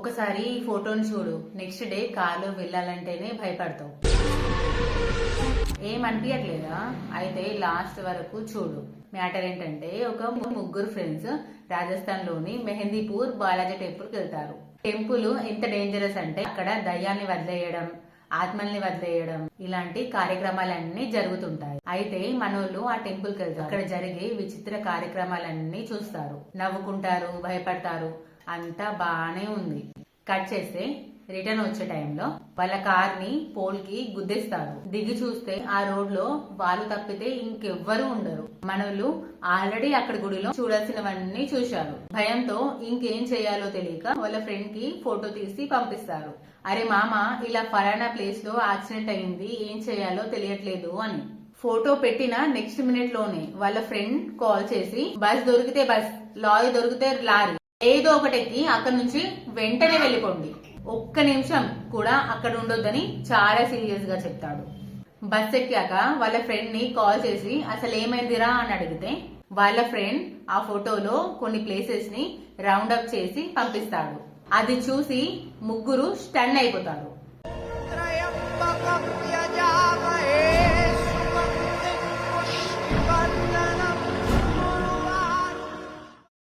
ఒకసారి ఈ ఫోటోని చూడు, నెక్స్ట్ డే కార్లో వెళ్ళాలంటేనే భయపడతావు. ఏమనిపించట్లేదా? అయితే లాస్ట్ వరకు చూడు. మ్యాటర్ ఏంటంటే, ఒక ముగ్గురు ఫ్రెండ్స్ రాజస్థాన్ లోని మెహందీపూర్ బాలాజీ టెంపుల్ కి వెళ్తారు. టెంపుల్ ఎంత డేంజరస్ అంటే, అక్కడ దయ్యాన్ని వదిలేయడం, ఆత్మల్ని వదిలేయడం ఇలాంటి కార్యక్రమాలన్నీ జరుగుతుంటాయి. అయితే మనోళ్ళు ఆ టెంపుల్ కి వెళ్తారు. అక్కడ జరిగే విచిత్ర కార్యక్రమాలన్నీ చూస్తారు, నవ్వుకుంటారు, భయపడతారు. అంతా బానే ఉంది. కట్ చేస్తే రిటర్న్ వచ్చే టైంలో వాళ్ళ కార్ ని పోల్ కి గుద్దేస్తారు. దిగి చూస్తే ఆ రోడ్ లో వాళ్ళు తప్పితే ఇంకెవ్వరూ ఉండరు. మనోళ్ళు ఆల్రెడీ అక్కడ గుడిలో చూడాల్సినవన్నీ చూశారు. భయంతో ఇంకేం చేయాలో తెలియక వాళ్ళ ఫ్రెండ్ కి ఫోటో తీసి పంపిస్తారు. అరే మామ, ఇలా ఫలానా ప్లేస్ లో యాక్సిడెంట్ అయింది, ఏం చేయాలో తెలియట్లేదు అని. ఫోటో పెట్టిన నెక్స్ట్ మినిట్ లోనే వాళ్ళ ఫ్రెండ్ కాల్ చేసి, బస్ దొరికితే బస్, లారీ దొరికితే లారీ, ఏదో ఒకటి ఎక్కి అక్కడి నుంచి వెంటనే వెళ్ళిపోండి, ఒక్క నిమిషం కూడా అక్కడ ఉండొద్దని చాలా సీరియస్ గా చెప్తాడు. బస్ ఎక్కాక వాళ్ళ ఫ్రెండ్ ని కాల్ చేసి అసలు ఏమైందిరా అని అడిగితే, వాళ్ళ ఫ్రెండ్ ఆ ఫోటోలో కొన్ని ప్లేసెస్ ని రౌండ్ అప్ చేసి పంపిస్తాడు. అది చూసి ముగ్గురు స్టన్ అయిపోతారు.